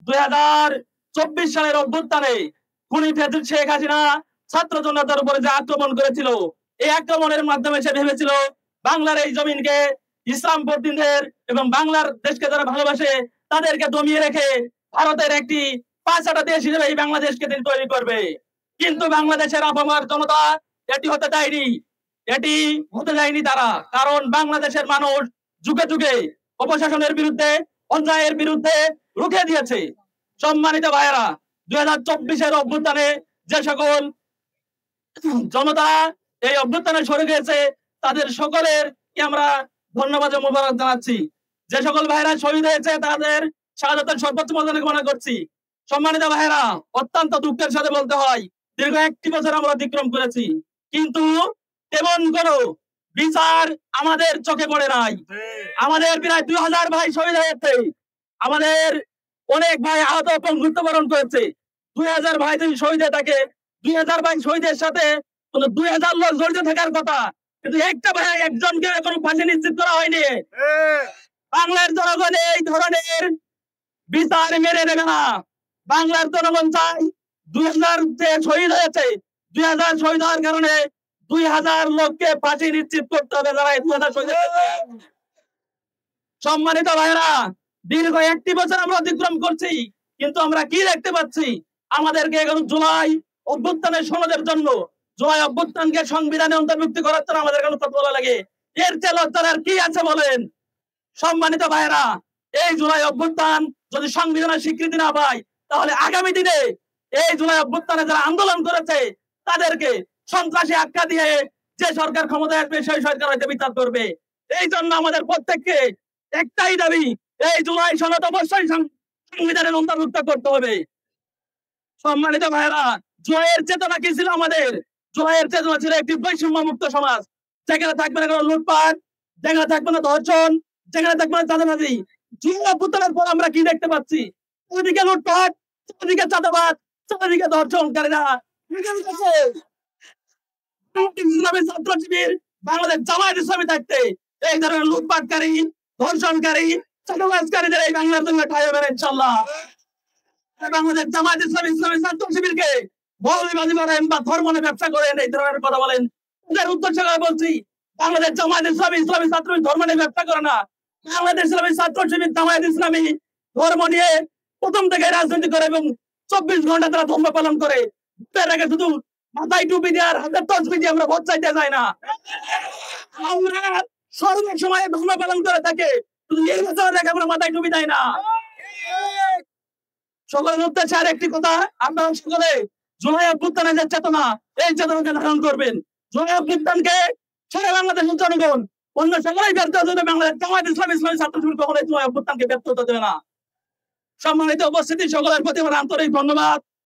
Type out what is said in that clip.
2024 সালের অভ্যুত্থানে খুনি ফ্যাসিস্ট শেখ হাসিনা ছাত্র জনতার উপরে যে আক্রমণ করেছিল, এই আক্রমণের মাধ্যমে সে ভেবেছিল বাংলার এই জমিনকে ইসলামপন্থীদের এবং বাংলার দেশকে যারা ভালোবাসে তাদেরকে দমিয়ে রেখে ভারতের একটি পাঁচটা দেশ হিসেবে এই বাংলাদেশকে তিনি তৈরি করবে। কিন্তু বাংলাদেশের আপামর জনতা এটি হতে দেয়নি, এটি হতে দেয়নি তারা। কারণ বাংলাদেশের মানুষ যুগে যুগে অপশাসনের বিরুদ্ধে, অন্যায়ের বিরুদ্ধে রুখে দিয়েছে। সম্মানিত ভাইয়েরা, 2024 অভ্যুত্থানে যে সকল জনতা এই অভ্যুত্থানে সরে গিয়েছে তাদের সকলের আমরা ধন্যবাদ ও মোবারক জানাচ্ছি। যে সকল ভাইরা শহীদ হয়েছে তাদের শাহাদাতের সর্বোচ্চ মর্যাদা কামনা করছি। সম্মানিত ভাইরা, অত্যন্ত দুঃখের সাথে বলতে হয় দীর্ঘ 1 বছর আমরা অতিক্রম করেছি, কিন্তু তেমন কোনো বিচার আমাদের চোখে পড়ে নাই। আমাদের প্রায় 2000 ভাই শহীদ হয়েছে, আমাদের অনেক ভাই আহত এবং মৃত্যুবরণ করেছে। 2000 ভাই যদি শহীদ হয়ে থাকে, 2000 ভাই শহীদের সাথে 2000 লোক জড়িত থাকার কথা, কিন্তু একটা ভাই একজনকে কোনো ফাঁসি নিশ্চিত করা হয়নি। বাংলার জনগণ এই ধরনের বিচার মেনে নেবে না। বাংলার জনগণ চাই 2000 যে শহীদ হয়েছে, 2000 শহীদ হওয়ার কারণে 2000 লোককে ফাঁসি নিশ্চিত করতে হবে যারা 2000 শহীদ হয়েছে। সম্মানিত ভাইরা, দীর্ঘ 1 বছর আমরা অতিক্রম করছি, কিন্তু আমরা কি দেখতে পাচ্ছি? আমাদেরকে এখন জুলাই অভ্যুত্থানের সনদের জন্য, জুলাই অভ্যুত্থানকে সংবিধানে অন্তর্ভুক্ত করার জন্য আমাদের এখন কথা বলা লাগে। এর চেয়ে লজ্জার আর কি আছে বলেন? সম্মানিত ভাইরা, এই জুলাই অভ্যুত্থান যদি সংবিধানের স্বীকৃতি না পায়, তাহলে আগামী দিনে এই জুলাই অভ্যুত্থানে যারা আন্দোলন করেছে তাদেরকে সন্ত্রাসী আখ্যা দিয়ে যে সরকার ক্ষমতায় আসবে সেই সরকার হয়তো বিচার করবে। এই জন্য আমাদের প্রত্যেককে একটাই দাবি, এই জুলাই সনদ অবশ্যই সংবিধানের অন্তর্ভুক্ত করতে হবে। সম্মানিত ভাইরা, জুলাইয়ের চেতনা কি ছিল আমাদের? জুলাইয়ের চেতনা ছিল একটি বৈষম্য মুক্ত সমাজ, যেখানে থাকবে না কোনো লুটপাট, যেখানে থাকবে না ধর্ষণ, যেখানে থাকবে না চাঁদাবাজি। জুলাই অভ্যুত্থানের পর আমরা কি দেখতে পাচ্ছি? ওদিকে লুটপাট, ওদিকে চাঁদাবাজ, ওদিকে ধর্ষণকারীরা। ছাত্র শিবির, বাংলাদেশ জামায়াত ইসলামী থাকতে এই ধরনের লুটপাটকারী, ধর্ষণকারী, চাঁদাবাজকারীদের এই বাংলার জন্য ঠাই হবে না ইনশাআল্লাহ। বাংলাদেশ জামায়াত ইসলামী ইসলামী ছাত্র শিবিরকে মৌলবাদী বলেন বা ধর্ম নিয়ে ব্যবসা করেন, এই ধরনের কথা বলেন, এদের উদ্দেশ্য করে বলছি বাংলাদেশ জামায়াত ইসলামী ইসলামী ছাত্র ধর্ম নিয়ে ব্যবসা করে না। বাংলাদেশ ইসলামী ছাত্র শিবির জামায়াত ইসলামী ধর্ম নিয়ে প্রথম থেকে রাজনীতি করে এবং 24 ঘন্টা তারা ধর্ম পালন করে। শুধু মাথায় টুপি দিয়ে আর হাতের তসবি দিয়ে আমরা ভোট চাইতে যাই না। আমরা সর্ব সময় ধর্ম পালন করে থাকে, শুধু নির্বাচনে দেখে আমরা মাথায় টুপি দেয় না। সকলের উদ্দেশ্যে আর একটি কথা, আপনারা সকলে জুলাই অভ্যুত্থানের যে চেতনা, এই চেতনাকে ধারণ করবেন। জুলাই অভ্যুত্থানকে সারা বাংলাদেশের জনগণ, অন্য সকলেই ব্যর্থ হতে, বাংলাদেশ জামায়াত ইসলামী ইসলামী ছাত্র শিবির কখনোই জুলাই অভ্যুত্থানকে ব্যর্থ হতে দেবে না। সম্মানিত উপস্থিতি, সকলের প্রতি আমার আন্তরিক ধন্যবাদ।